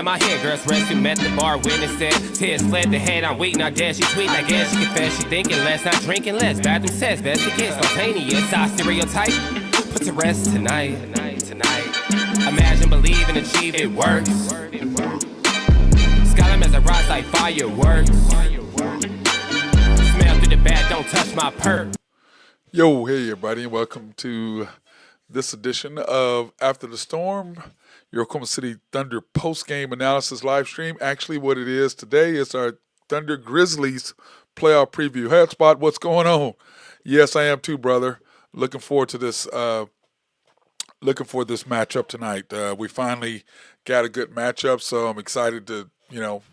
My hair girls resting met the bar when it said tears fled the head. I'm waiting, I guess she tweet, I guess she confess. She thinking less, not drinking less. Bathroom says best to get spontaneous. I stereotype, put to rest tonight. Imagine, believe, and achieve, it works. Skyline as I rise like fireworks. Smell through the bag, don't touch my perk. Yo, hey everybody, and welcome to this edition of After the Storm, your Oklahoma City Thunder post-game analysis live stream. Actually, what it is today is our Thunder Grizzlies playoff preview. Hotspot, what's going on? Yes, I am too, brother. Looking forward to this. Looking for this matchup tonight. We finally got a good matchup, so I'm excited to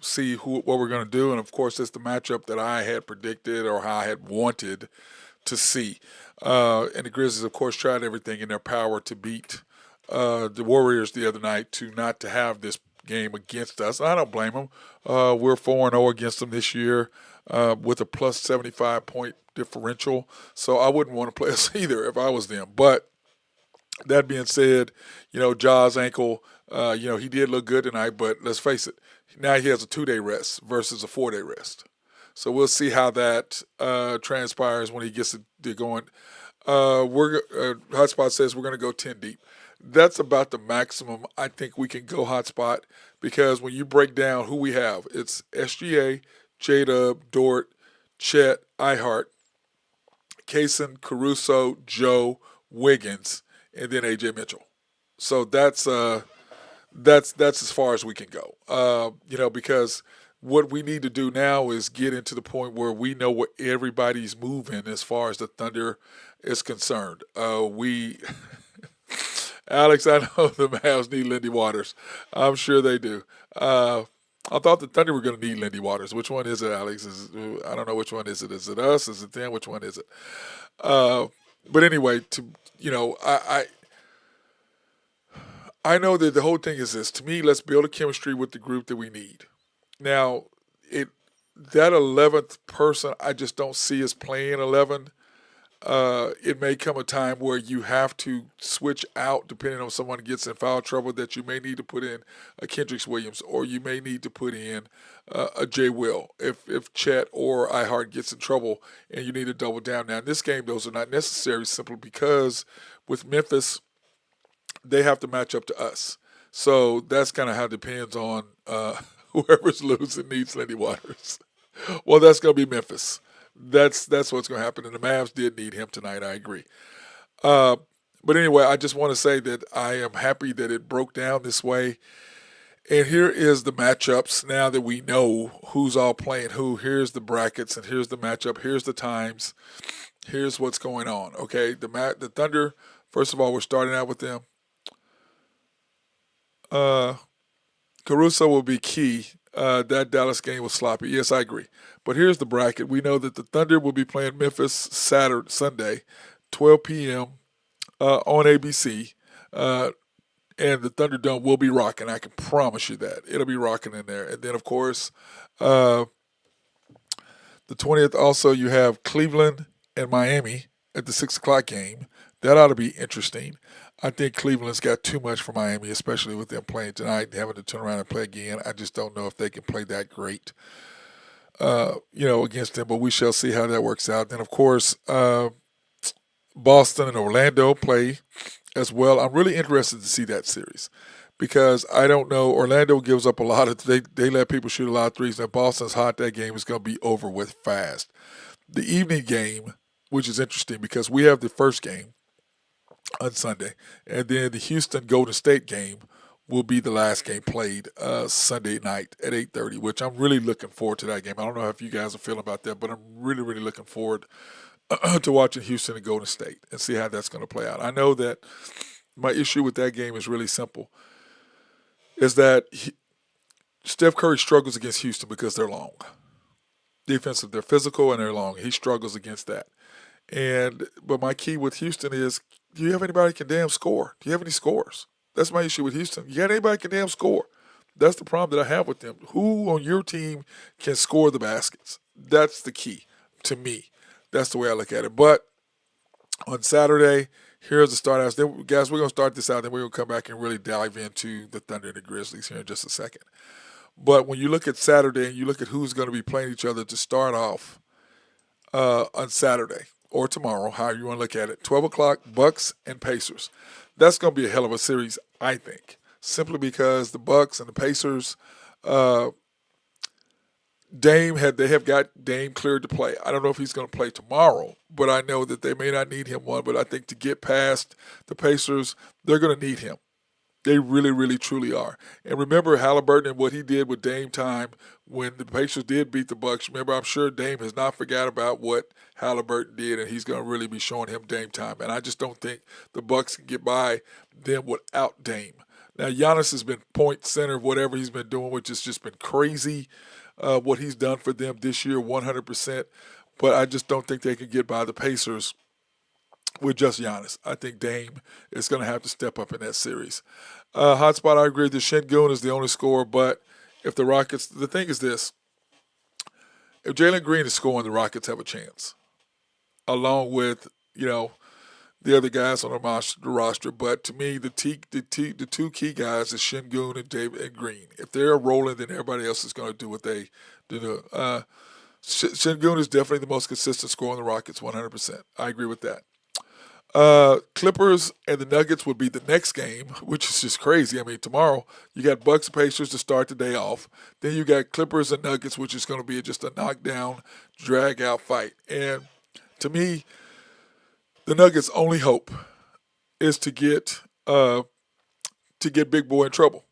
see what we're going to do. And of course, it's the matchup that I had predicted or how I had wanted to see. And the Grizzlies, of course, tried everything in their power to beat the Warriors the other night not to have this game against us. I don't blame them. We're 4-0 against them this year with a plus 75-point differential. So I wouldn't want to play us either if I was them. But that being said, Ja's ankle, he did look good tonight, but let's face it, now he has a 2-day rest versus a 4-day rest. So we'll see how that transpires when he gets to going. Hotspot says we're going to go 10 deep. That's about the maximum I think we can go, Hotspot, because when you break down who we have, it's SGA, J-Dub, Dort, Chet, Ihart, Kaysen, Caruso, Joe, Wiggins, and then A.J. Mitchell. So that's as far as we can go. Because what we need to do now is get into the point where we know where everybody's moving as far as the Thunder is concerned. Alex, I know the Mavs need Lindy Waters. I'm sure they do. I thought the Thunder were going to need Lindy Waters. Which one is it, Alex? I don't know which one is it. Is it us? Is it them? Which one is it? But anyway, I know that the whole thing is this. To me, let's build a chemistry with the group that we need. Now, that 11th person, I just don't see us playing 11. It may come a time where you have to switch out depending on someone gets in foul trouble, that you may need to put in a Kendricks Williams, or you may need to put in a Jay Will if Chet or Ihart gets in trouble and you need to double down. Now, in this game, those are not necessary simply because with Memphis, they have to match up to us. So that's kind of how it depends on whoever's losing needs Lindy Waters. Well, that's going to be Memphis. That's what's going to happen. And the Mavs did need him tonight. I agree. But anyway, I just want to say that I am happy that it broke down this way. And here is the matchups now that we know who's all playing who. Here's the brackets, and here's the matchup. Here's the times. Here's what's going on. Okay, the Thunder, first of all, we're starting out with them. Caruso will be key. That Dallas game was sloppy. Yes, I agree. But here's the bracket. We know that the Thunder will be playing Memphis Sunday, 12 p.m. On ABC. And the Thunderdome will be rocking. I can promise you that. It'll be rocking in there. And then, of course, the 20th also you have Cleveland and Miami at the 6 o'clock game. That ought to be interesting. I think Cleveland's got too much for Miami, especially with them playing tonight and having to turn around and play again. I just don't know if they can play that great, against them. But we shall see how that works out. Then, of course, Boston and Orlando play as well. I'm really interested to see that series because I don't know. Orlando gives up a lot of they let people shoot a lot of threes. And Boston's hot. That game is going to be over with fast. The evening game, which is interesting because we have the first game on Sunday, and then the Houston Golden State game will be the last game played Sunday night at 8:30, which I'm really looking forward to that game. I don't know how you guys are feeling about that, but I'm really, really looking forward to watching Houston and Golden State and see how that's going to play out. I know that my issue with that game is really simple, is that Steph Curry struggles against Houston because they're long. Defensive, they're physical, and they're long. He struggles against that. But my key with Houston is, do you have anybody who can damn score? Do you have any scores? That's my issue with Houston. You got anybody who can damn score? That's the problem that I have with them. Who on your team can score the baskets? That's the key to me. That's the way I look at it. But on Saturday, Here's the start outs. Then, guys, we're going to start this out. Then we're going to come back and really dive into the Thunder and the Grizzlies here in just a second. But when you look at Saturday and you look at who's going to be playing each other to start off on Saturday or tomorrow, however you want to look at it, 12 o'clock, Bucks and Pacers. That's going to be a hell of a series, I think, simply because the Bucks and the Pacers, they have got Dame cleared to play. I don't know if he's going to play tomorrow, but I know that they may not need him one. But I think to get past the Pacers, they're going to need him. They really, really, truly are. And remember Halliburton and what he did with Dame time when the Pacers did beat the Bucks. Remember, I'm sure Dame has not forgot about what Halliburton did, and he's going to really be showing him Dame time. And I just don't think the Bucks can get by them without Dame. Now, Giannis has been point center, whatever he's been doing, which has just been crazy. What he's done for them this year, 100%. But I just don't think they can get by the Pacers with just Giannis. I think Dame is going to have to step up in that series. Hotspot, I agree that Şengün is the only scorer, but if the Rockets, the thing is this, if Jalen Green is scoring, the Rockets have a chance, along with, the other guys on the roster. But to me, the two key guys is Şengün and David and Green. If they're rolling, then everybody else is going to do what they do. Şengün is definitely the most consistent scorer on the Rockets, 100%. I agree with that. Clippers and the Nuggets would be the next game, which is just crazy. I mean, tomorrow you got Bucks and Pacers to start the day off. Then you got Clippers and Nuggets, which is going to be just a knockdown, drag-out fight. And to me, the Nuggets' only hope is to get Big Boy in trouble.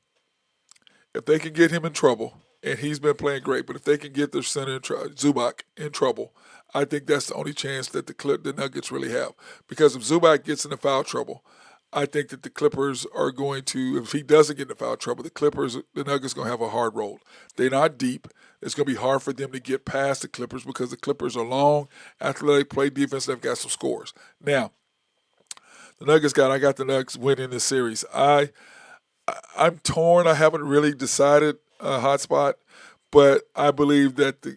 If they can get him in trouble, and he's been playing great, but if they can get their center Zubac in trouble, I think that's the only chance that the Nuggets really have. Because if Zubac gets into foul trouble, I think that the Clippers are going to, if he doesn't get into foul trouble, the Nuggets are going to have a hard road. They're not deep. It's going to be hard for them to get past the Clippers because the Clippers are long, athletic, play defense, they've got some scores. Now, I got the Nuggets winning this series. I'm torn. I haven't really decided hotspot, but I believe that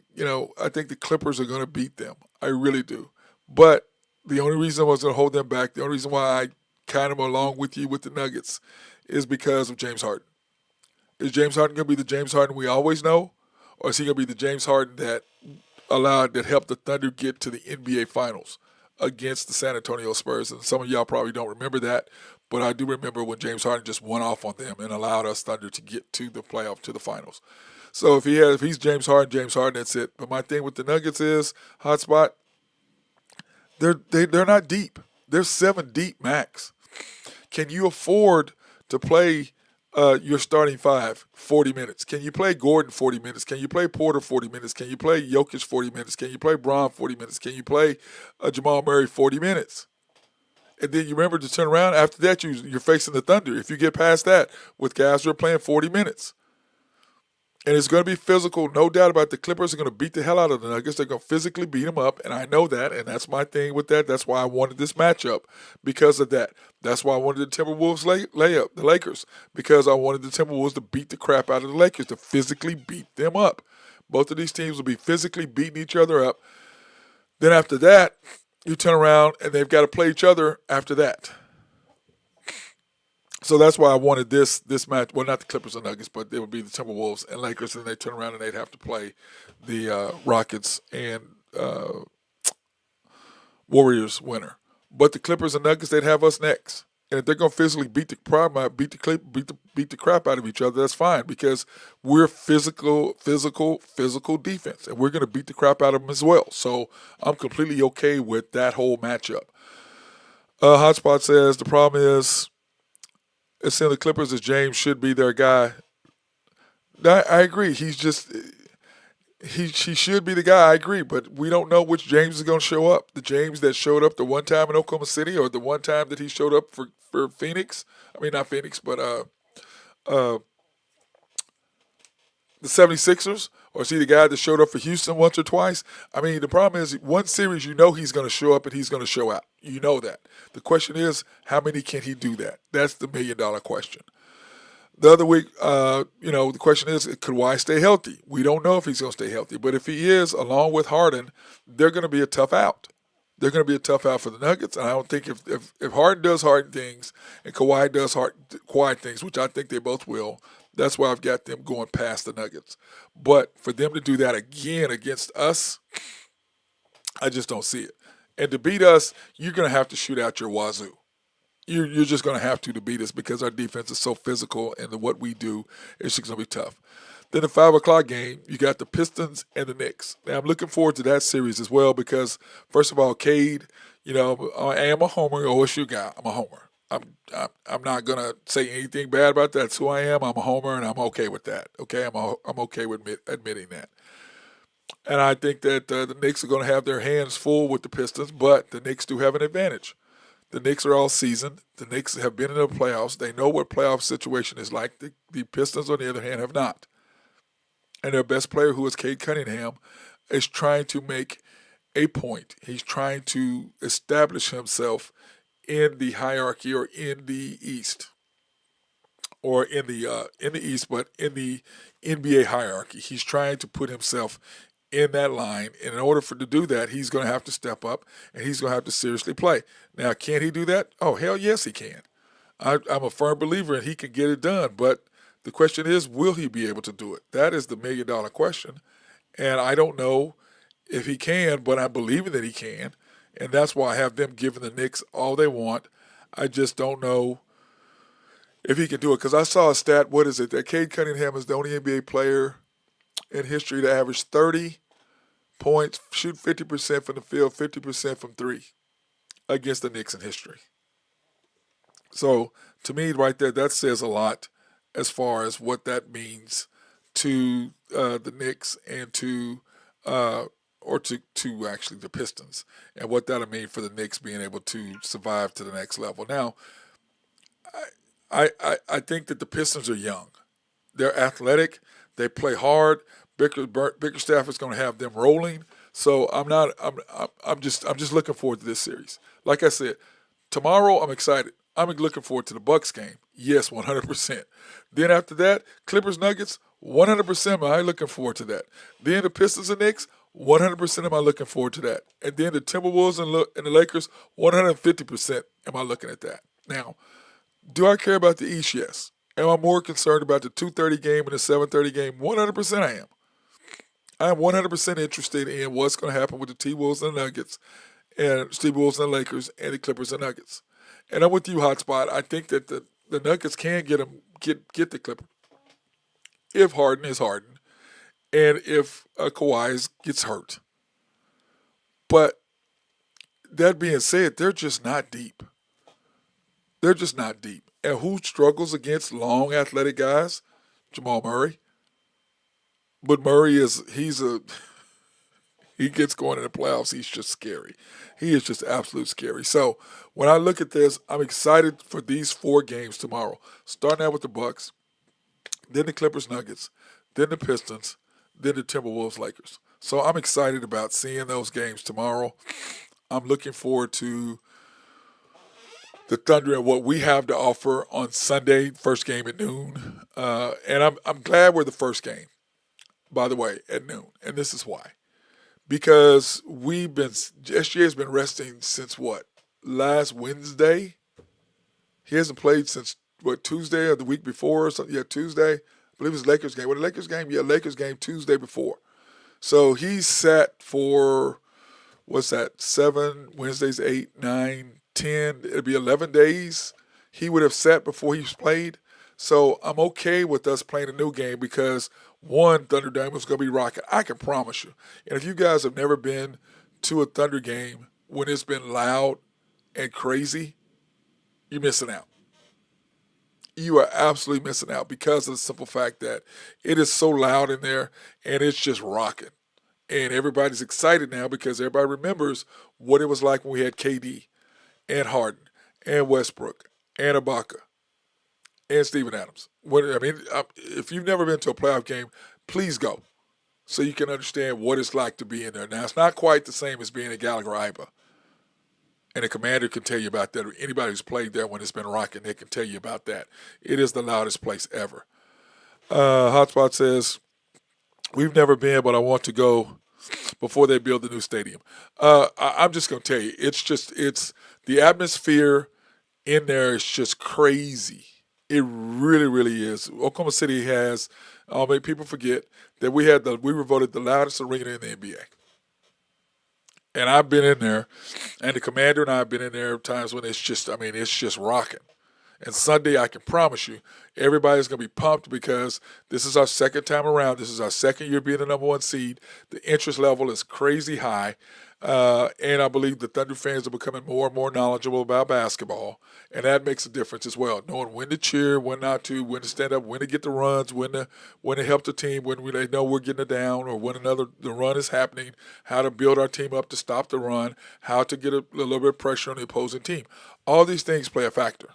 I think the Clippers are going to beat them. I really do. But the only reason I was going to hold them back, the only reason why I kind of along with you with the Nuggets is because of James Harden. Is James Harden going to be the James Harden we always know, or is he going to be the James Harden that helped the Thunder get to the NBA Finals against the San Antonio Spurs? And some of y'all probably don't remember that, but I do remember when James Harden just went off on them and allowed us Thunder to get to the playoff, to the finals. So if he's James Harden, that's it. But my thing with the Nuggets is, hotspot, they're not deep. They're 7 deep max. Can you afford to play your starting 5 40 minutes? Can you play Gordon 40 minutes? Can you play Porter 40 minutes? Can you play Jokic 40 minutes? Can you play Braun 40 minutes? Can you play Jamal Murray 40 minutes? And then you remember to turn around. After that, you're facing the Thunder. If you get past that with guys who are playing 40 minutes. And it's going to be physical, no doubt about it. The Clippers are going to beat the hell out of the Nuggets. They're going to physically beat them up, and I know that, and that's my thing with that. That's why I wanted this matchup, because of that. That's why I wanted the Timberwolves layup, the Lakers, because I wanted the Timberwolves to beat the crap out of the Lakers, to physically beat them up. Both of these teams will be physically beating each other up. Then after that, you turn around, and they've got to play each other after that. So that's why I wanted this match. Well, not the Clippers and Nuggets, but it would be the Timberwolves and Lakers, and they turn around and they'd have to play the Rockets and Warriors winner. But the Clippers and Nuggets, they'd have us next. And if they're going to physically beat the crap out of each other, that's fine, because we're physical defense, and we're going to beat the crap out of them as well. So I'm completely okay with that whole matchup. Hotspot says the problem is, it's saying the Clippers is James should be their guy. I agree. He should be the guy. I agree, but we don't know which James is going to show up. The James that showed up the one time in Oklahoma City, or the one time that he showed up for Phoenix. I mean, not Phoenix, but the 76ers. Or is he the guy that showed up for Houston once or twice? I mean, the problem is, one series you know he's going to show up and he's going to show out. You know that. The question is, how many can he do that? That's the $1 million question. The other week, the question is, could Kawhi stay healthy? We don't know if he's going to stay healthy. But if he is, along with Harden, they're going to be a tough out. They're going to be a tough out for the Nuggets, and I don't think if Harden does Harden things and Kawhi does Kawhi things, which I think they both will, that's why I've got them going past the Nuggets. But for them to do that again against us, I just don't see it. And to beat us, you're going to have to shoot out your wazoo. You're just going to have to beat us because our defense is so physical, and what we do is just going to be tough. Then the 5 o'clock game, you got the Pistons and the Knicks. Now, I'm looking forward to that series as well because, first of all, Cade, I am a homer, OSU guy. I'm a homer. I'm not going to say anything bad about that. That's who I am. I'm a homer, and I'm okay with that. Okay, I'm okay with admitting that. And I think that the Knicks are going to have their hands full with the Pistons, but the Knicks do have an advantage. The Knicks are all seasoned. The Knicks have been in the playoffs. They know what playoff situation is like. The Pistons, on the other hand, have not. And their best player, who is Cade Cunningham, is trying to make a point. He's trying to establish himself in the hierarchy or in the East. Or in the East, but in the NBA hierarchy. He's trying to put himself in that line. And in order to do that, he's going to have to step up and he's going to have to seriously play. Now, can he do that? Oh, hell yes, he can. I'm a firm believer and he can get it done. But the question is, will he be able to do it? That is the million-dollar question. And I don't know if he can, but I'm believing that he can. And that's why I have them giving the Knicks all they want. I just don't know if he can do it. Because I saw a stat, what is it, that Cade Cunningham is the only NBA player in history to average 30 points, shoot 50% from the field, 50% from three against the Knicks in history. So to me right there, that says a lot as far as what that means to the Knicks and to actually the Pistons and what that'll mean for the Knicks being able to survive to the next level. Now, I think that the Pistons are young. They're athletic. They play hard. Bickerstaff is going to have them rolling. So I'm just looking forward to this series. Like I said, tomorrow I'm excited. I'm looking forward to the Bucks game. Yes, 100%. Then after that, Clippers Nuggets, 100% am I looking forward to that. Then the Pistons and Knicks, 100% am I looking forward to that. And then the Timberwolves and the Lakers, 150% am I looking at that. Now, do I care about the East? Yes. Am I more concerned about the 2:30 game and the 7:30 game? 100% I am. I am 100% interested in what's going to happen with the T-Wolves and the Nuggets and T-Wolves and the Lakers and the Clippers and Nuggets. And I'm with you, Hotspot. I think that the Nuggets can get the Clippers if Harden is Harden and if Kawhi gets hurt. But that being said, they're just not deep. They're just not deep. And who struggles against long athletic guys? Jamal Murray. But Murray he gets going in the playoffs, he's just scary. He is just absolute scary. So when I look at this, I'm excited for these 4 games tomorrow. Starting out with the Bucks, then the Clippers Nuggets, then the Pistons, then the Timberwolves Lakers. So I'm excited about seeing those games tomorrow. I'm looking forward to the Thunder and what we have to offer on Sunday, first game at noon. And I'm glad we're the first game, by the way, at noon. And this is why. Because SGA's been resting since what? Last Wednesday? He hasn't played since, Tuesday or the week before or something? Yeah, Tuesday. I believe it was Lakers game. The Lakers game? Yeah, Lakers game Tuesday before. So he's sat for, 7, Wednesdays 8, 9, 10. It'll be 11 days. He would have sat before he's played. So I'm okay with us playing a new game because, one, Thunder Dome is going to be rocking. I can promise you. And if you guys have never been to a Thunder game when it's been loud and crazy, you're missing out. You are absolutely missing out because of the simple fact that it is so loud in there and it's just rocking. And everybody's excited now because everybody remembers what it was like when we had KD and Harden and Westbrook and Ibaka and Steven Adams. If you've never been to a playoff game, please go so you can understand what it's like to be in there. Now, it's not quite the same as being at Gallagher-Iba. And a commander can tell you about that. Or anybody who's played there when it's been rocking, they can tell you about that. It is the loudest place ever. Hotspot says, we've never been, but I want to go before they build the new stadium. I'm just going to tell you, it's the atmosphere in there is just crazy. It really, really is. Oklahoma City has. I'll make people forget that we were voted the loudest arena in the NBA. And I've been in there, and the commander and I have been in there times when it's just rocking. And Sunday, I can promise you, everybody's going to be pumped because this is our second time around. This is our second year being the number one seed. The interest level is crazy high. And I believe the Thunder fans are becoming more and more knowledgeable about basketball. And that makes a difference as well. Knowing when to cheer, when not to, when to stand up, when to get the runs, when to help the team, when they know we're getting it down, or when the run is happening, how to build our team up to stop the run, how to get a little bit of pressure on the opposing team. All these things play a factor.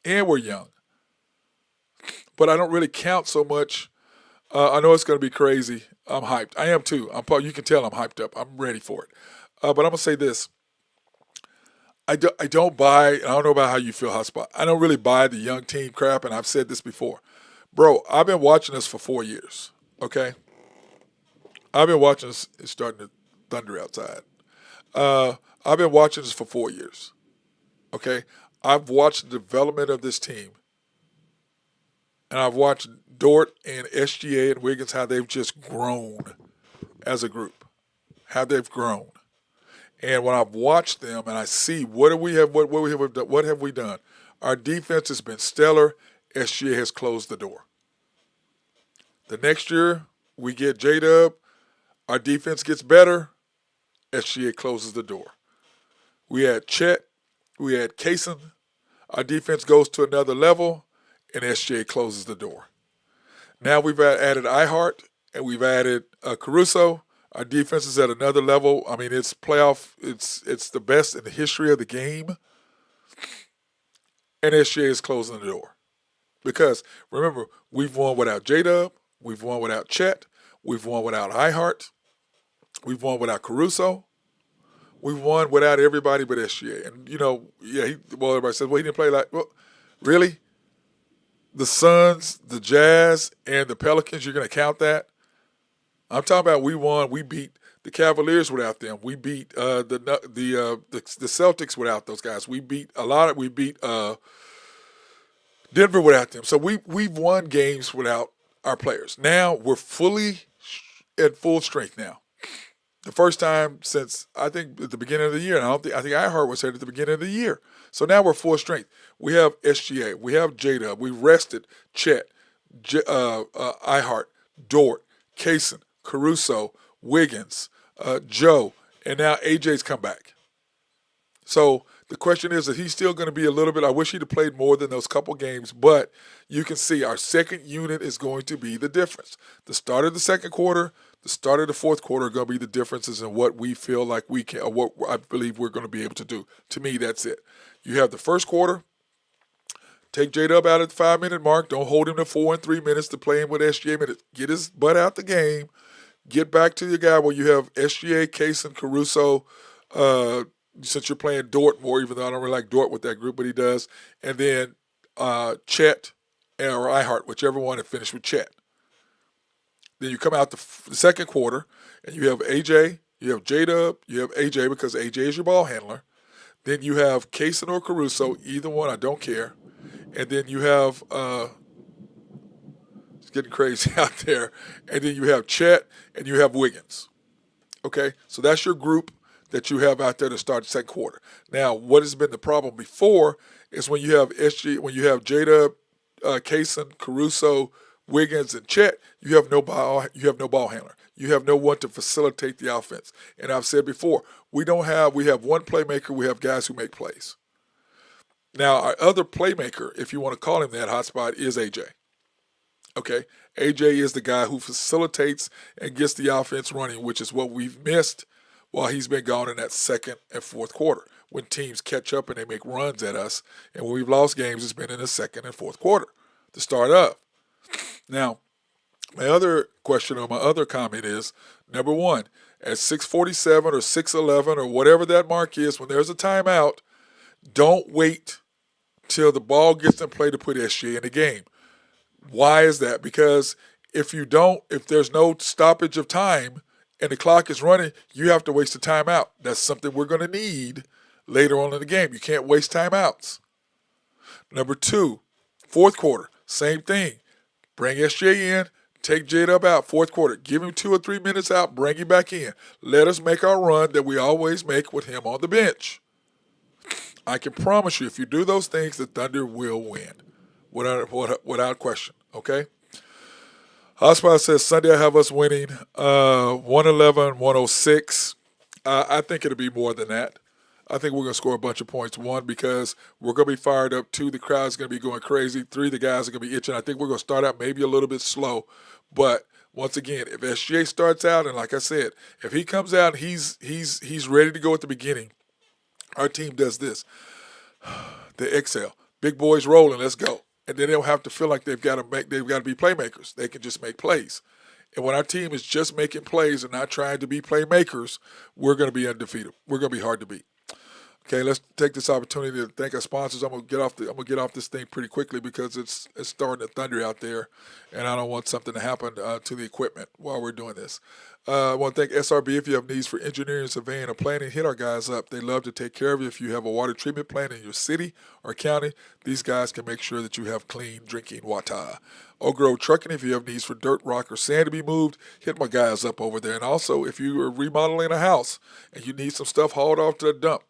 And we're young. But I don't really count so much. I know it's going to be crazy. I'm hyped. I am too. You can tell I'm hyped up. I'm ready for it. But I'm going to say this. I don't buy, I don't know about how you feel, Hotspot. I don't really buy the young team crap, and I've said this before. Bro, I've been watching this for 4 years, okay? I've been watching this. It's starting to thunder outside. I've been watching this for 4 years, okay? I've watched the development of this team, and I've watched Dort and SGA and Wiggins, how they've just grown as a group, how they've grown. And when I've watched them and I see what have we done? Our defense has been stellar. SGA has closed the door. The next year we get J-Dub, our defense gets better. SGA closes the door. We had Chet, we had Kaysen. Our defense goes to another level, and SGA closes the door. Now we've added iHeart, and we've added Caruso. Our defense is at another level. I mean, it's playoff. It's the best in the history of the game. And SGA is closing the door. Because, remember, we've won without J-Dub. We've won without Chet. We've won without iHeart. We've won without Caruso. We've won without everybody but SGA. And, everybody says, well, he didn't play well, really? The Suns, the Jazz, and the Pelicans, you're going to count that? I'm talking about we beat the Cavaliers without them. We beat the Celtics without those guys. We beat Denver without them. So we've won games without our players. Now we're fully at full strength now. The first time since, I think, at the beginning of the year. And I think iHeart was here at the beginning of the year. So now we're full strength. We have SGA. We have J-Dub. We rested Chet, iHeart, Dort, Kaysen, Caruso, Wiggins, Joe, and now AJ's come back. So the question is he's still going to be a little bit, I wish he'd have played more than those couple games, but you can see our second unit is going to be the difference. The start of the second quarter, the start of the fourth quarter are going to be the differences in what we feel like we can, or what I believe we're going to be able to do. To me, that's it. You have the first quarter. Take J-Dub out at the 5-minute mark. Don't hold him to 4 and 3 minutes to play him with SGA minutes. Get his butt out the game. Get back to your guy where you have SGA, Kaysen, Caruso, since you're playing Dort more, even though I don't really like Dort with that group, but he does. And then Chet or iHeart, whichever one, and finish with Chet. Then you come out the second quarter, and you have AJ, you have J-Dub, you have AJ because AJ is your ball handler. Then you have Kaysen or Caruso, either one, I don't care. And then you have, it's getting crazy out there. And then you have Chet and you have Wiggins. Okay, so that's your group that you have out there to start the second quarter. Now, what has been the problem before is when you have J-Dub, Kaysen, Caruso, Wiggins, and Chet, you have no ball handler. You have no one to facilitate the offense. And I've said before, we have one playmaker, we have guys who make plays. Now, our other playmaker, if you want to call him that, hotspot, is AJ. Okay? AJ is the guy who facilitates and gets the offense running, which is what we've missed while he's been gone in that second and fourth quarter, when teams catch up and they make runs at us. And when we've lost games, it's been in the second and fourth quarter to start up. Now, my other question or my other comment is, number one, at 6:47 or 6:11 or whatever that mark is, when there's a timeout, don't wait till the ball gets in play to put SGA in the game. Why is that? Because if there's no stoppage of time and the clock is running, you have to waste a timeout. That's something we're going to need later on in the game. You can't waste timeouts. Number 2, fourth quarter, same thing. Bring SJ in, take J-Dub out, fourth quarter. Give him 2 or 3 minutes out, bring him back in. Let us make our run that we always make with him on the bench. I can promise you, if you do those things, the Thunder will win, without question, okay? Hotspot says Sunday I have us winning 111-106. I think it'll be more than that. I think we're going to score a bunch of points. 1, because we're going to be fired up. 2, the crowd's going to be going crazy. 3, the guys are going to be itching. I think we're going to start out maybe a little bit slow. But once again, if SGA starts out, and like I said, if he comes out and he's ready to go at the beginning, our team does this. They exhale. Big boys rolling. Let's go. And then they don't have to feel like they've got to be playmakers. They can just make plays. And when our team is just making plays and not trying to be playmakers, we're going to be undefeated. We're going to be hard to beat. Okay, let's take this opportunity to thank our sponsors. I'm gonna get off this thing pretty quickly because it's starting to thunder out there, and I don't want something to happen to the equipment while we're doing this. I want to thank SRB. If you have needs for engineering, surveying, or planning, hit our guys up. They love to take care of you. If you have a water treatment plant in your city or county, these guys can make sure that you have clean drinking water. Oak Grove Trucking, if you have needs for dirt, rock, or sand to be moved, hit my guys up over there. And also, if you are remodeling a house and you need some stuff hauled off to the dump,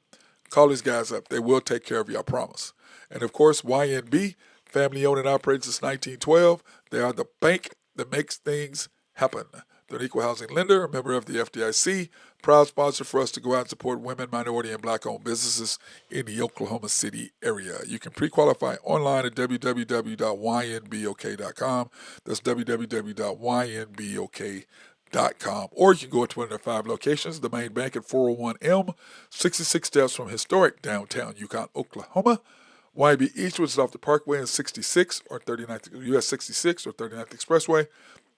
call these guys up. They will take care of you, I promise. And, of course, YNB, family owned and operated since 1912. They are the bank that makes things happen. They're an equal housing lender, a member of the FDIC, proud sponsor for us to go out and support women, minority, and black-owned businesses in the Oklahoma City area. You can pre-qualify online at www.ynbok.com. That's www.ynbok.com. Or you can go to one of their 5 locations, the main bank at 401 M, 66 steps from historic downtown Yukon, Oklahoma. YB Eastwood is off the Parkway in 66 or 39th, US 66 or 39th Expressway.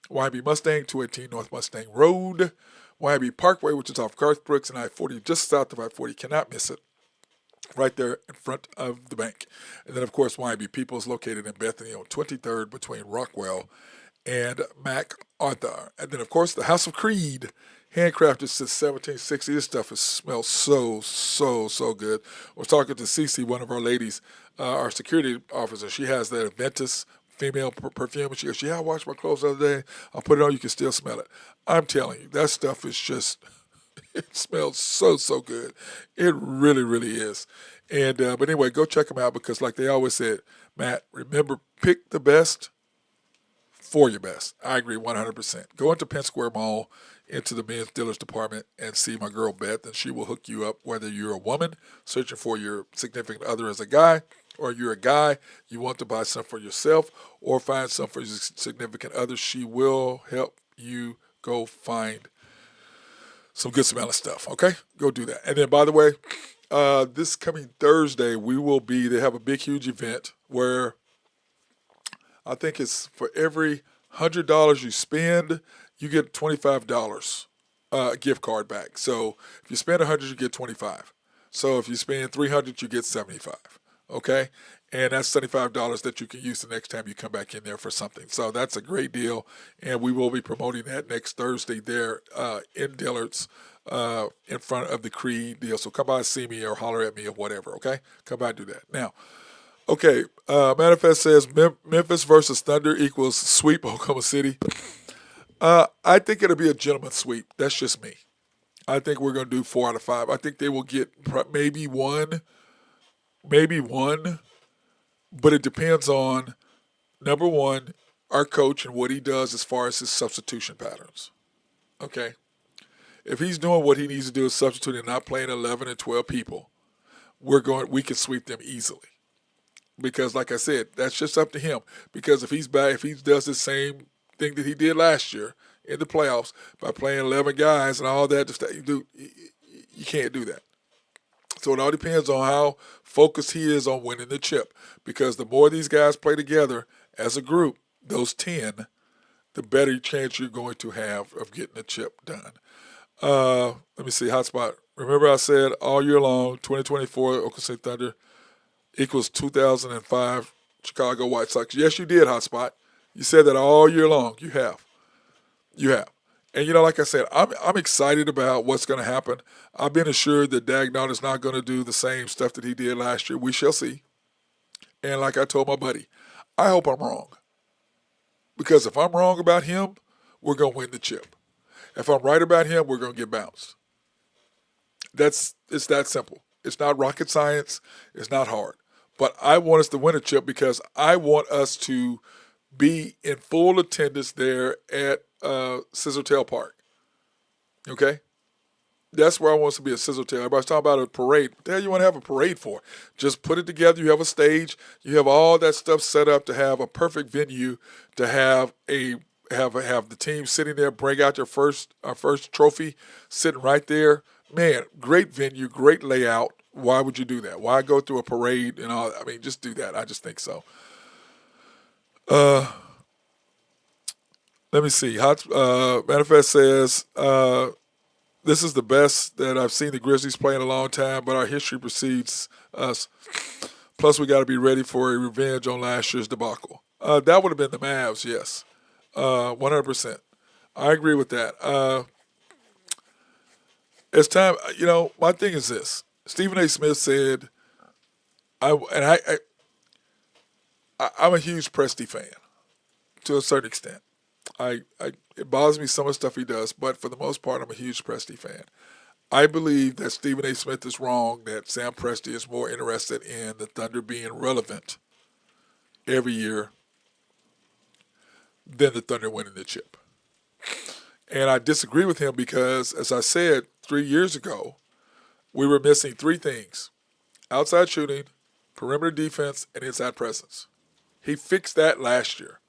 YB Mustang, 218 North Mustang Road. YB Parkway, which is off Garthbrooks and I-40, just south of I-40. Cannot miss it. Right there in front of the bank. And then, of course, YB Peoples, located in Bethany on 23rd between Rockwell and MacArthur. And then, of course, the House of Creed, handcrafted since 1760. This stuff smells so good. I was talking to Cece, one of our ladies, our security officer. She has that Aventus female perfume. And she goes, yeah, I washed my clothes the other day. I'll put it on. You can still smell it. I'm telling you, that stuff is just, it smells so good. It really is. And but anyway, go check them out because like they always said, Matt, remember, pick the best for your best. I agree 100%. Go into Penn Square Mall, into the men's dealers department, and see my girl Beth, and she will hook you up whether you're a woman searching for your significant other as a guy, or you're a guy, you want to buy something for yourself or find something for your significant other. She will help you go find some good smelling stuff, okay? Go do that. And then, by the way, this coming Thursday, they have a big, huge event where I think it's for every $100 you spend, you get $25 gift card back. So if you spend $100, you get $25. So if you spend $300, you get $75. Okay? And that's $75 that you can use the next time you come back in there for something. So that's a great deal. And we will be promoting that next Thursday there in Dillard's in front of the Creed deal. So come by and see me or holler at me or whatever. Okay? Come by and do that. Now, okay, Manifest says Memphis versus Thunder equals sweep Oklahoma City. I think it'll be a gentleman's sweep. That's just me. I think we're going to do 4 out of 5. I think they will get maybe one, but it depends on, number one, our coach and what he does as far as his substitution patterns. Okay? If he's doing what he needs to do is substituting and not playing 11 and 12 people, we can sweep them easily. Because, like I said, that's just up to him. Because if he's back, if he does the same thing that he did last year in the playoffs by playing 11 guys and all that, you can't do that. So it all depends on how focused he is on winning the chip. Because the more these guys play together as a group, those 10, the better chance you're going to have of getting the chip done. Let me see, hotspot. Remember I said all year long, 2024 Oklahoma City Thunder equals 2005 Chicago White Sox. Yes, you did, hotspot. You said that all year long. You have. You have. And like I said, I'm excited about what's going to happen. I've been assured that Dagnall is not going to do the same stuff that he did last year. We shall see. And like I told my buddy, I hope I'm wrong. Because if I'm wrong about him, we're going to win the chip. If I'm right about him, we're going to get bounced. It's that simple. It's not rocket science. It's not hard. But I want us to win a chip because I want us to be in full attendance there at Scissortail Park. Okay? That's where I want us to be at Scissortail. Everybody's talking about a parade. What the hell you want to have a parade for? Just put it together. You have a stage. You have all that stuff set up to have a perfect venue to have the team sitting there, bring out our first trophy, sitting right there. Man, great venue, great layout. Why would you do that? Why go through a parade and all? I mean, just do that. I just think so. Let me see. Manifest says, this is the best that I've seen the Grizzlies play in a long time, but our history precedes us. Plus, we got to be ready for a revenge on last year's debacle. That would have been the Mavs, yes. 100%. I agree with that. It's time, my thing is this. Stephen A. Smith said, I'm a huge Presti fan to a certain extent. It bothers me some of the stuff he does, but for the most part, I'm a huge Presti fan. I believe that Stephen A. Smith is wrong, that Sam Presti is more interested in the Thunder being relevant every year than the Thunder winning the chip. And I disagree with him because, as I said 3 years ago, we were missing three things: outside shooting, perimeter defense, and inside presence. He fixed that last year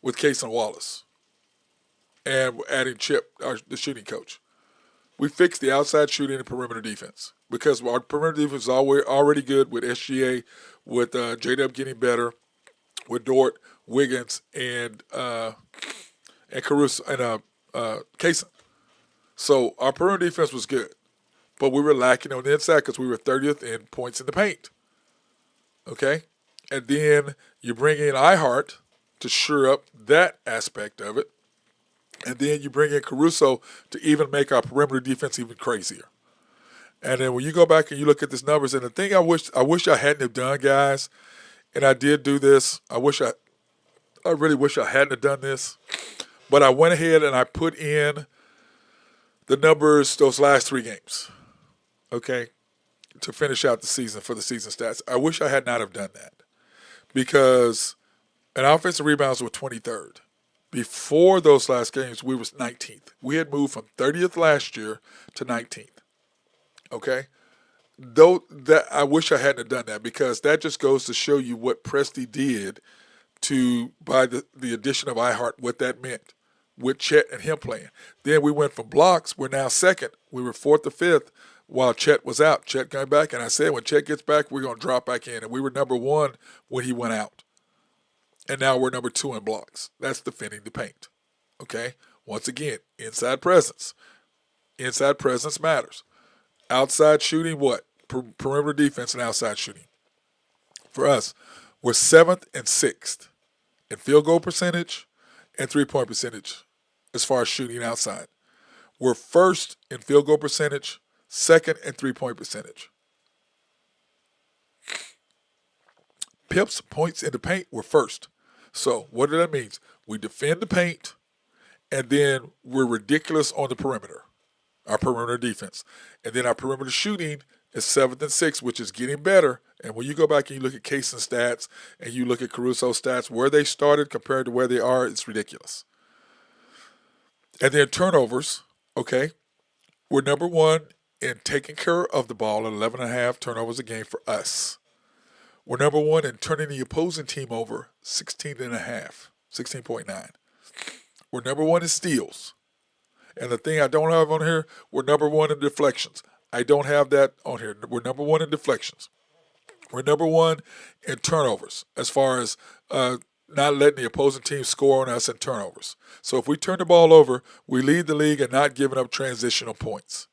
with Cason Wallace and adding Chip, the shooting coach. We fixed the outside shooting and perimeter defense because our perimeter defense is already good with SGA, with J-Dub getting better, with Dort, Wiggins, and Caruso and Cason. So our perimeter defense was good, but we were lacking on the inside because we were 30th in points in the paint. Okay, and then you bring in iHeart to shore up that aspect of it, and then you bring in Caruso to even make our perimeter defense even crazier. And then when you go back and you look at these numbers, and the thing I wish I hadn't have done, guys, and I did do this. I really wish I hadn't have done this, but I went ahead and I put in the numbers those last three games, okay, to finish out the season for the season stats. I wish I had not have done that because an offensive rebounds were 23rd. Before those last games, we was 19th. We had moved from 30th last year to 19th. Okay? Though that I wish I hadn't done that because that just goes to show you what Presti did by the addition of iHeart, what that meant with Chet and him playing. Then we went from blocks. We're now second. We were 4th or 5th while Chet was out. Chet came back, and I said when Chet gets back, we're going to drop back in. And we were number 1 when he went out. And now we're number 2 in blocks. That's defending the paint. Okay? Once again, inside presence. Inside presence matters. Outside shooting, what? Perimeter defense and outside shooting. For us, we're 7th and 6th in field goal percentage and three-point percentage as far as shooting outside. We're 1st in field goal percentage, 2nd in three-point percentage. Pips, points in the paint, we're 1st. So what that means? We defend the paint, and then we're ridiculous on the perimeter, our perimeter defense. And then our perimeter shooting is 7th and 6th, which is getting better. And when you go back and you look at Cason's stats and you look at Caruso's stats, where they started compared to where they are, it's ridiculous. And then turnovers, okay, we're number 1 in taking care of the ball at 11.5 turnovers a game for us. We're number 1 in turning the opposing team over 16.9. We're number 1 in steals. And the thing I don't have on here, we're number 1 in deflections. I don't have that on here. We're number 1 in deflections. We're number 1 in turnovers as far as not letting the opposing team score on us in turnovers. So if we turn the ball over, we lead the league in not giving up transitional points.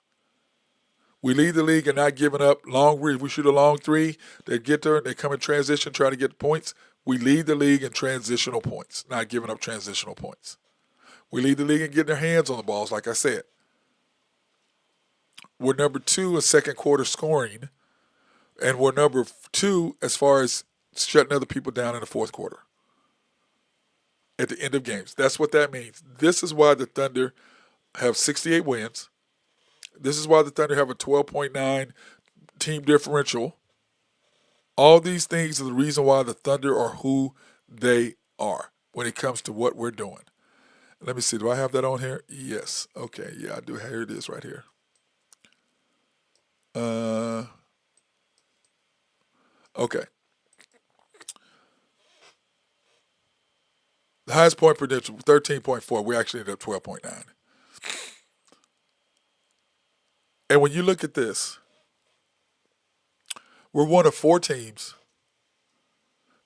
We lead the league in not giving up long. We shoot a long 3. They get there, they come in transition, try to get points. We lead the league in transitional points, not giving up transitional points. We lead the league in getting their hands on the balls, like I said. We're number 2 in second quarter scoring, and we're number 2 as far as shutting other people down in the fourth quarter at the end of games. That's what that means. This is why the Thunder have 68 wins. This is why the Thunder have a 12.9 team differential. All these things are the reason why the Thunder are who they are when it comes to what we're doing. Let me see. Do I have that on here? Yes. Okay. Yeah, I do. Here it is right here. Okay. The highest point prediction, 13.4. We actually ended up 12.9. And when you look at this, we're one of 4 teams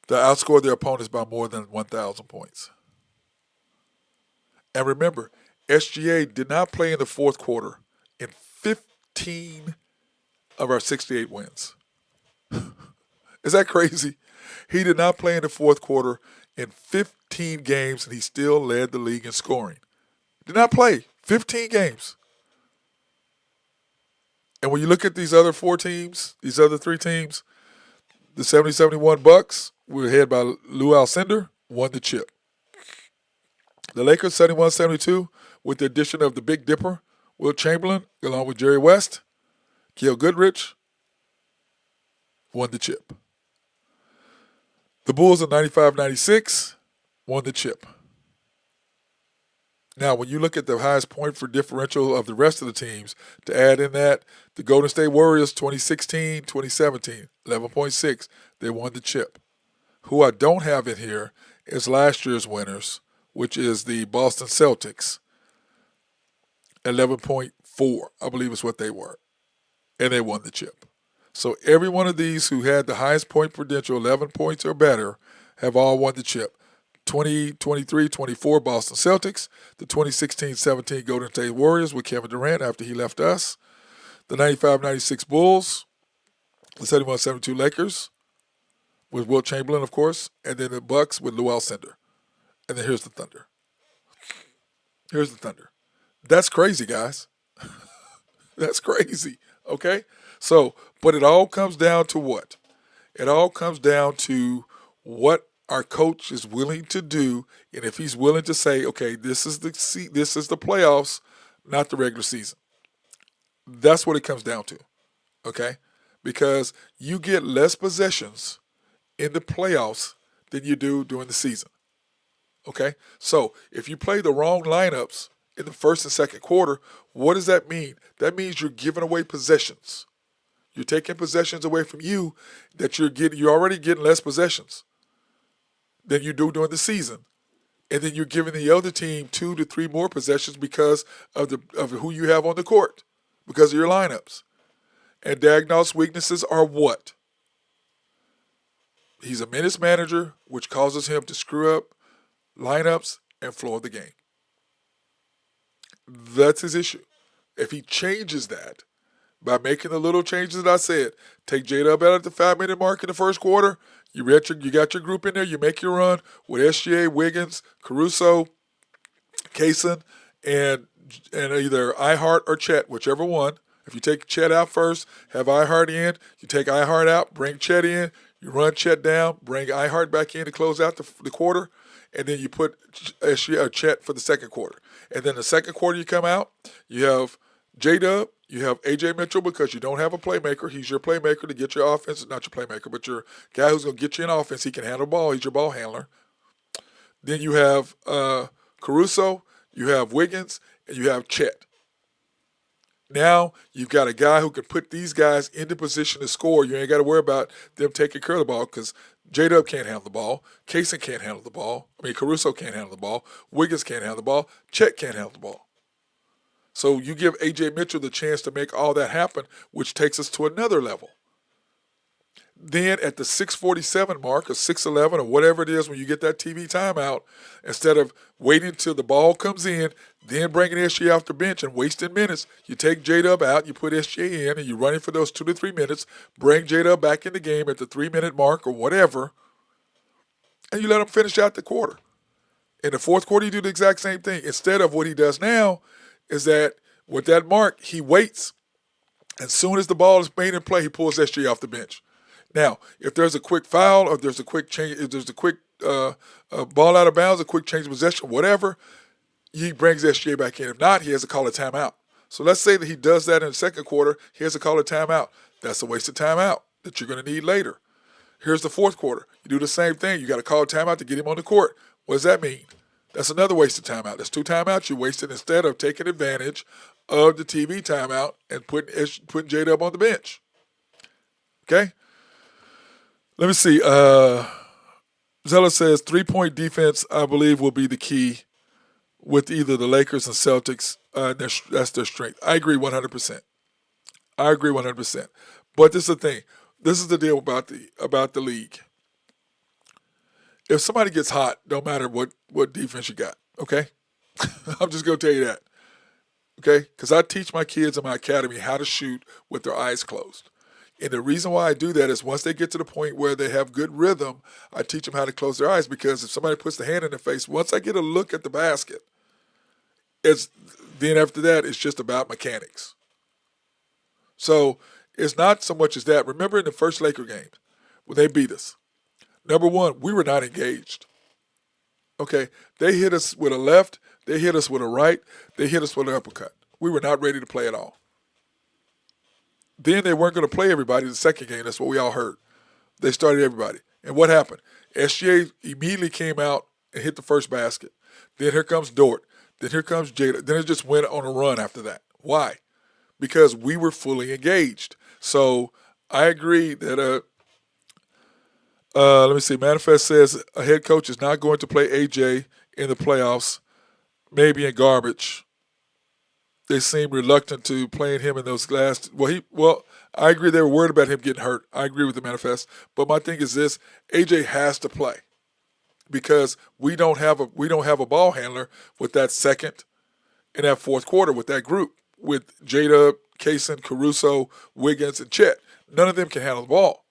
that outscore their opponents by more than 1,000 points. And remember, SGA did not play in the fourth quarter in 15 of our 68 wins. Is that crazy? He did not play in the fourth quarter in 15 games, and he still led the league in scoring. Did not play 15 games. And when you look at these other 4 teams, these other 3 teams, the 70-71 Bucks were headed by Lou Alcindor, won the chip. The Lakers 71-72 with the addition of the Big Dipper, Will Chamberlain, along with Jerry West, Kiel Goodrich, won the chip. The Bulls in 95-96 won the chip. Now, when you look at the highest point for differential of the rest of the teams, to add in that, the Golden State Warriors 2016-2017, 11.6, they won the chip. Who I don't have in here is last year's winners, which is the Boston Celtics, 11.4, I believe is what they were. And they won the chip. So every one of these who had the highest point prudential, 11 points or better, have all won the chip. 2023-24 Boston Celtics, the 2016-17 Golden State Warriors with Kevin Durant after he left us, the 95-96 Bulls, the 71-72 Lakers with Wilt Chamberlain, of course, and then the Bucks with Lou Alcindor. And then here's the Thunder. Here's the Thunder. That's crazy, guys. That's crazy, okay? So, but it all comes down to what? It all comes down to what our coach is willing to do, and if he's willing to say, okay, this is the playoffs, not the regular season. That's what it comes down to, okay? Because you get less possessions in the playoffs than you do during the season, okay? So if you play the wrong lineups in the first and second quarter, what does that mean? That means you're giving away possessions. You're taking possessions away from you that you're already getting less possessions than you do during the season. And then you're giving the other team 2 to 3 more possessions because of who you have on the court, because of your lineups. And Dagnall's weaknesses are what? He's a minutes manager, which causes him to screw up lineups and flow of the game. That's his issue. If he changes that by making the little changes that I said, take J-Dub out at the 5-minute mark in the first quarter, you got your group in there, you make your run with SGA, Wiggins, Caruso, Kaysen, and either iHeart or Chet, whichever one. If you take Chet out first, have iHeart in, you take iHeart out, bring Chet in, you run Chet down, bring iHeart back in to close out the quarter, and then you put SGA or Chet for the second quarter. And then the second quarter you come out, you have J-Dub, you have A.J. Mitchell because you don't have a playmaker. He's your playmaker to get your offense. Not your playmaker, but your guy who's going to get you an offense. He can handle the ball. He's your ball handler. Then you have Caruso, you have Wiggins, and you have Chet. Now you've got a guy who can put these guys into position to score. You ain't got to worry about them taking care of the ball because J-Dub can't handle the ball. Kaysen can't handle the ball. Caruso can't handle the ball. Wiggins can't handle the ball. Chet can't handle the ball. So you give A.J. Mitchell the chance to make all that happen, which takes us to another level. Then at the 6:47 mark or 6:11 or whatever it is when you get that TV timeout, instead of waiting until the ball comes in, then bringing SGA off the bench and wasting minutes, you take J-Dub out, you put SGA in, and you're running for those 2 to 3 minutes, bring J-Dub back in the game at the 3-minute mark or whatever, and you let him finish out the quarter. In the fourth quarter, you do the exact same thing. Instead of what he does now is that with that mark, he waits. As soon as the ball is made in play, he pulls SJ off the bench. Now, if there's a quick foul, or if there's a quick change, if there's a quick ball out of bounds, a quick change of possession, whatever, he brings SJ back in. If not, he has to call a timeout. So let's say that he does that in the second quarter. He has to call a timeout. That's a waste of timeout that you're going to need later. Here's the fourth quarter. You do the same thing. You got to call a timeout to get him on the court. What does that mean? That's another waste of timeout. That's 2 timeouts you wasted instead of taking advantage of the TV timeout and putting J-Dub on the bench. Okay? Let me see. Zella says 3-point defense, I believe, will be the key with either the Lakers and Celtics. That's their strength. I agree 100%. I agree 100%. But this is the thing. This is the deal about the league. If somebody gets hot, don't matter what defense you got, okay? I'm just going to tell you that, okay? Because I teach my kids in my academy how to shoot with their eyes closed. And the reason why I do that is once they get to the point where they have good rhythm, I teach them how to close their eyes, because if somebody puts the hand in their face, once I get a look at the basket, then after that, it's just about mechanics. So it's not so much as that. Remember in the first Laker game when they beat us, number one, we were not engaged. Okay, they hit us with a left, they hit us with a right, they hit us with an uppercut. We were not ready to play at all. Then they weren't going to play everybody the second game. That's what we all heard. They started everybody. And what happened? SGA immediately came out and hit the first basket. Then here comes Dort. Then here comes Jada. Then it just went on a run after that. Why? Because we were fully engaged. So I agree that let me see. Manifest says a head coach is not going to play AJ in the playoffs, maybe in garbage. They seem reluctant to playing him in those last. Well, I agree they were worried about him getting hurt. I agree with the Manifest. But my thing is this: AJ has to play because we don't have a ball handler with that second and that fourth quarter with that group with Jada, Kaysen, Caruso, Wiggins, and Chet. None of them can handle the ball.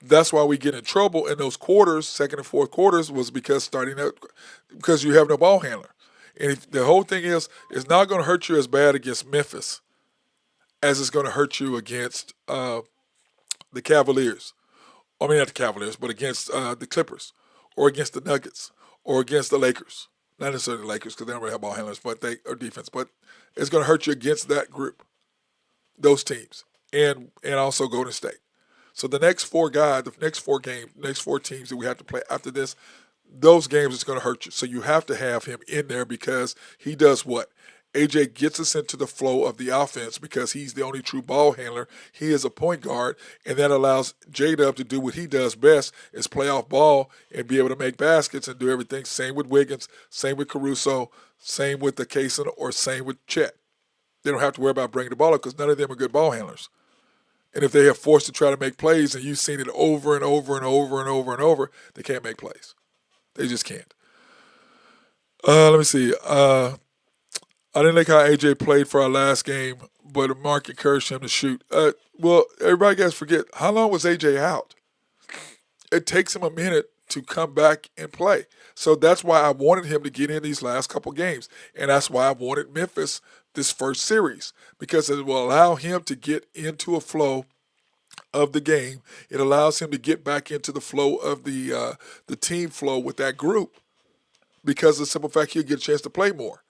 That's why we get in trouble in those quarters, second and fourth quarters, was because because you have no ball handler. And the whole thing is, it's not going to hurt you as bad against Memphis as it's going to hurt you against the Cavaliers. I mean, not the Cavaliers, but against the Clippers or against the Nuggets or against the Lakers. Not necessarily the Lakers because they don't really have ball handlers, but they are defense. But it's going to hurt you against that group, those teams, and also Golden State. So the next 4 guys, the next 4 teams that we have to play after this, those games is going to hurt you. So you have to have him in there because he does what? AJ gets us into the flow of the offense because he's the only true ball handler. He is a point guard, and that allows J-Dub to do what he does best, is play off ball and be able to make baskets and do everything. Same with Wiggins, same with Caruso, same with the Kaysen, or same with Chet. They don't have to worry about bringing the ball up because none of them are good ball handlers. And if they are forced to try to make plays, and you've seen it over and over and over and over and over, they can't make plays. They just can't. Let me see. I didn't like how AJ played for our last game, but Mark encouraged him to shoot. Well, everybody got to forget, how long was AJ out? It takes him a minute to come back and play. So that's why I wanted him to get in these last couple games. And that's why I wanted Memphis this first series, because it will allow him to get into a flow of the game. It allows him to get back into the flow of the team flow with that group, because of the simple fact he'll get a chance to play more.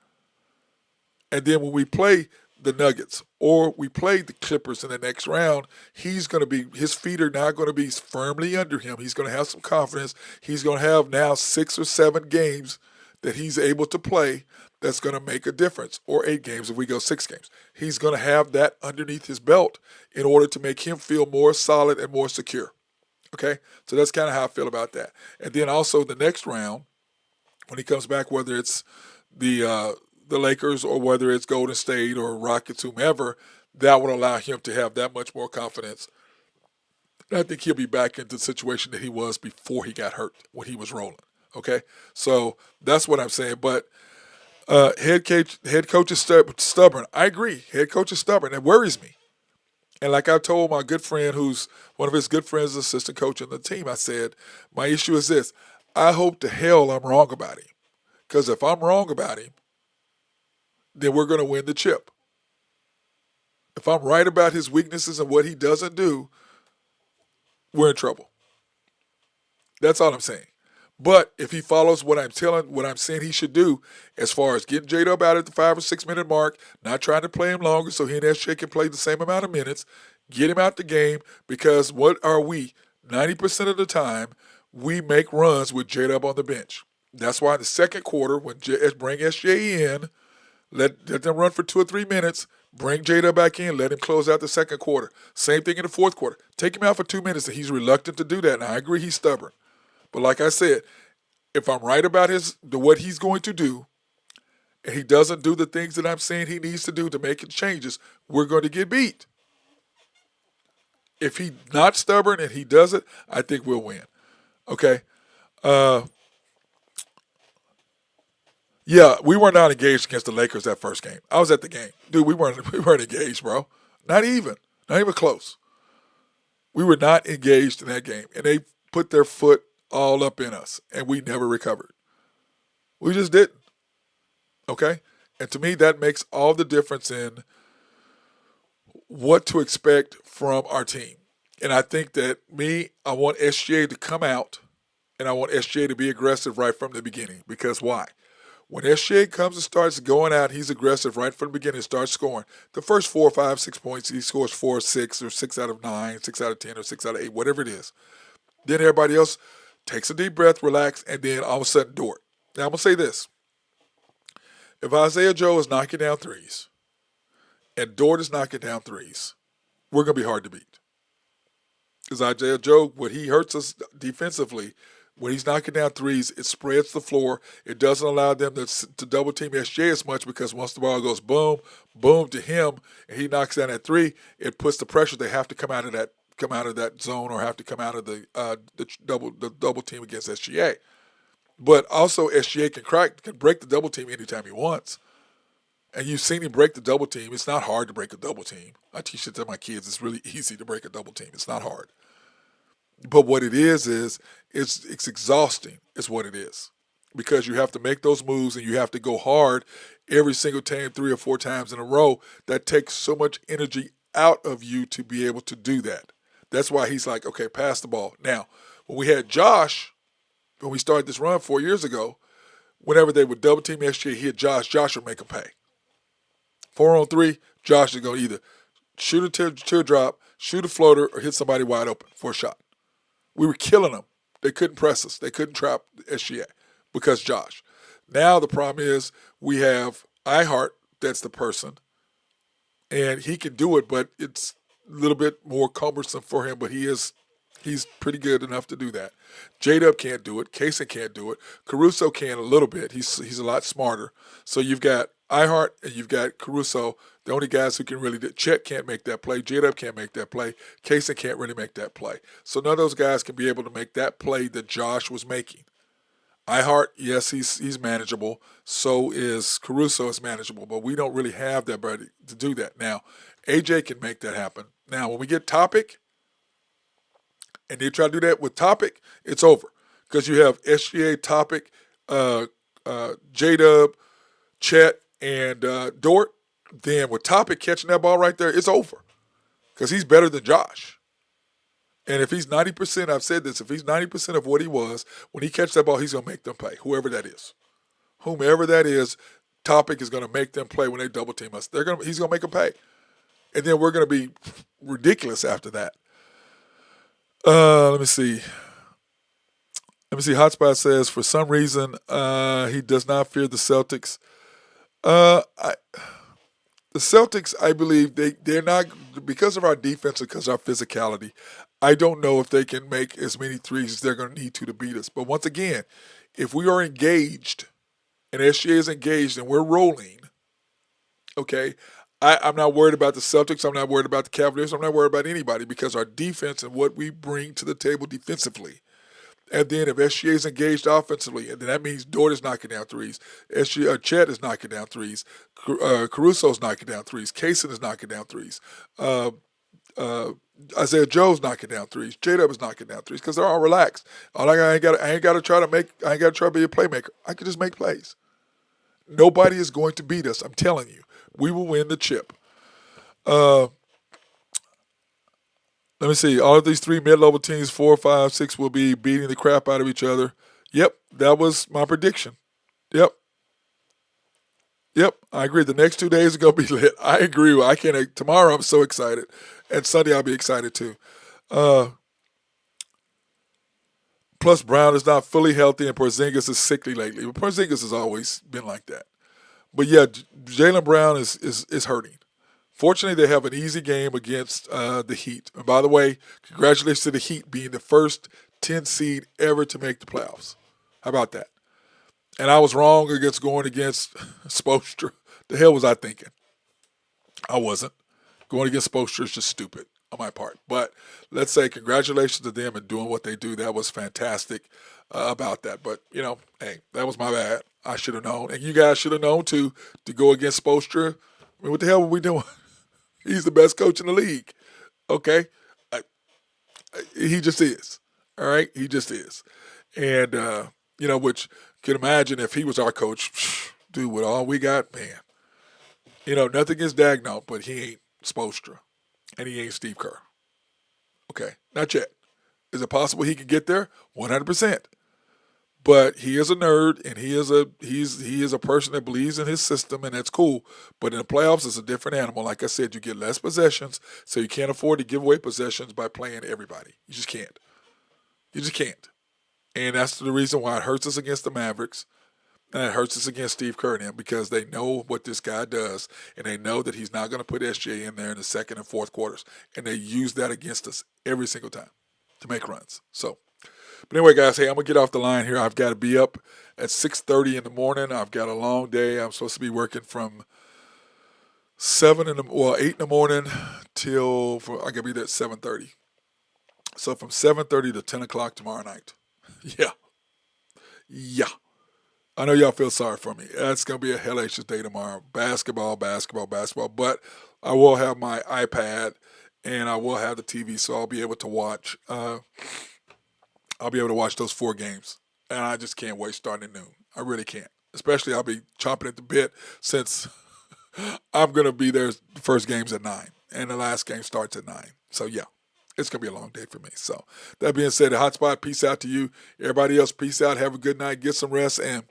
And then when we play the Nuggets or we play the Clippers in the next round, his feet are now going to be firmly under him. He's going to have some confidence. He's going to have now 6 or 7 games that he's able to play that's going to make a difference, or 8 games if we go 6 games. He's going to have that underneath his belt in order to make him feel more solid and more secure. Okay? So that's kind of how I feel about that. And then also the next round, when he comes back, whether it's the Lakers or whether it's Golden State or Rockets, whomever, that would allow him to have that much more confidence. And I think he'll be back into the situation that he was before he got hurt, when he was rolling. Okay? So that's what I'm saying. But head coach is stubborn. I agree. Head coach is stubborn. It worries me. And like I told my good friend, who's one of his good friends, assistant coach on the team, I said, my issue is this. I hope to hell I'm wrong about him. Because if I'm wrong about him, then we're going to win the chip. If I'm right about his weaknesses and what he doesn't do, we're in trouble. That's all I'm saying. But if he follows what I'm saying he should do, as far as getting J-Dub out at the 5 or 6 minute mark, not trying to play him longer so he and SJ can play the same amount of minutes, get him out the game, because what are we? 90% of the time, we make runs with J-Dub on the bench. That's why in the second quarter, when bring SJ in, let them run for 2 or 3 minutes, bring J-Dub back in, let him close out the second quarter. Same thing in the fourth quarter. Take him out for 2 minutes, and he's reluctant to do that. And I agree he's stubborn. But like I said, if I'm right about what he's going to do, and he doesn't do the things that I'm saying he needs to do to make changes, we're going to get beat. If he's not stubborn and he does it, I think we'll win. Okay? Yeah, we were not engaged against the Lakers that first game. I was at the game. Dude, we weren't engaged, bro. Not even close. We were not engaged in that game. And they put their foot all up in us, and we never recovered. We just didn't. Okay? And to me, that makes all the difference in what to expect from our team. And I think that I want SGA to come out, and I want SGA to be aggressive right from the beginning. Because why? When SGA comes and starts going out, he's aggressive right from the beginning, starts scoring. The first 4, 5, 6 points, he scores 4 or 6, or 6 out of 9, 6 out of 10, or 6 out of 8, whatever it is. Then everybody else takes a deep breath, relax, and then all of a sudden Dort. Now I'm going to say this. If Isaiah Joe is knocking down threes and Dort is knocking down threes, we're going to be hard to beat. Because Isaiah Joe, when he hurts us defensively, when he's knocking down threes, it spreads the floor. It doesn't allow them to double team SJ as much, because once the ball goes boom, boom to him, and he knocks down that three, it puts the pressure. They have to come out of that zone, or have to come out of the double team against SGA. But also SGA can break the double team anytime he wants. And you've seen him break the double team. It's not hard to break a double team. I teach it to my kids. It's really easy to break a double team. It's not hard. But what it is it's exhausting is what it is. Because you have to make those moves and you have to go hard every single time, 3 or 4 times in a row. That takes so much energy out of you to be able to do that. That's why he's like, okay, pass the ball. Now, when we had Josh, when we started this run 4 years ago, whenever they would double team SGA, he had Josh would make him pay. 4-on-3, Josh is going to either shoot a teardrop, shoot a floater, or hit somebody wide open for a shot. We were killing them. They couldn't press us. They couldn't trap SGA because Josh. Now the problem is we have iHeart, that's the person, and he can do it, but it's a little bit more cumbersome for him, but he's pretty good enough to do that. J-Dub can't do it. Kaysen can't do it. Caruso can a little bit. He's a lot smarter. So you've got iHeart and you've got Caruso, the only guys who can really do it. Chet can't make that play. J-Dub can't make that play. Kaysen can't really make that play. So none of those guys can be able to make that play that Josh was making. iHeart, yes, he's manageable. So is Caruso is manageable, but we don't really have that ability to do that. Now, AJ can make that happen. Now, when we get Topic, and they try to do that with Topic, it's over. Because you have SGA, Topic, J-Dub, Chet, and Dort. Then with Topic catching that ball right there, it's over. Because he's better than Josh. And if he's 90%, I've said this, if he's 90% of what he was, when he catches that ball, he's going to make them pay, whoever that is. Whomever that is, Topic is going to make them play when they double team us. He's going to make them pay. And then we're going to be ridiculous after that. Let me see. Hotspot says, for some reason, he does not fear the Celtics. The Celtics, I believe, they're not, because of our defense and because of our physicality, I don't know if they can make as many threes as they're going to need to beat us. But once again, if we are engaged and SGA is engaged and we're rolling, okay, I'm not worried about the Celtics. I'm not worried about the Cavaliers. I'm not worried about anybody because our defense and what we bring to the table defensively. And then if SGA is engaged offensively, and then that means Dort is knocking down threes, Chet is knocking down threes, Caruso is knocking down threes, Kaysen is knocking down threes, Isaiah Joe's knocking down threes. J-Dub is knocking down threes because they're all relaxed. I ain't got to try to be a playmaker. I can just make plays. Nobody is going to beat us. I'm telling you, we will win the chip. Let me see. All of these 3 mid-level teams, 4, 5, 6, will be beating the crap out of each other. Yep, that was my prediction. Yep, I agree. The next 2 days are going to be lit. I agree. I can't. Tomorrow I'm so excited. And Sunday I'll be excited too. Plus Brown is not fully healthy and Porzingis is sickly lately. But Porzingis has always been like that. But yeah, Jaylen Brown is hurting. Fortunately, they have an easy game against the Heat. And by the way, congratulations to the Heat being the first 10 seed ever to make the playoffs. How about that? And I was wrong against going against Spoelstra. The hell was I thinking? I wasn't. Going against Spoelstra is just stupid on my part. But let's say congratulations to them and doing what they do. That was fantastic about that. But, hey, that was my bad. I should have known. And you guys should have known, too, to go against Spoelstra. I mean, what the hell were we doing? He's the best coach in the league. Okay? He just is. All right? He just is. And, which can imagine if he was our coach, dude, with all we got, man. Nothing against Dagnall, but he ain't Spoelstra. And he ain't Steve Kerr. Okay? Not yet. Is it possible he could get there? 100%. But he is a nerd, and he is a person that believes in his system, and that's cool. But in the playoffs, it's a different animal. Like I said, you get less possessions, so you can't afford to give away possessions by playing everybody. You just can't. You just can't. And that's the reason why it hurts us against the Mavericks, and it hurts us against Steve Kerr and him, because they know what this guy does, and they know that he's not going to put SJ in there in the second and fourth quarters. And they use that against us every single time to make runs. So. But anyway, guys, hey, I'm going to get off the line here. I've got to be up at 6:30 in the morning. I've got a long day. I'm supposed to be working from 8 in the morning till I got to be there at 7:30. So from 7:30 to 10 o'clock tomorrow night. Yeah. I know y'all feel sorry for me. It's going to be a hellacious day tomorrow. Basketball. But I will have my iPad and I will have the TV, so I'll be able to watch those 4 games, and I just can't wait starting at noon. I really can't. Especially I'll be chomping at the bit since I'm going to be there. The first game's at 9, and the last game starts at 9. So, yeah, it's going to be a long day for me. So, that being said, the Hotspot, peace out to you. Everybody else, peace out. Have a good night. Get some rest, and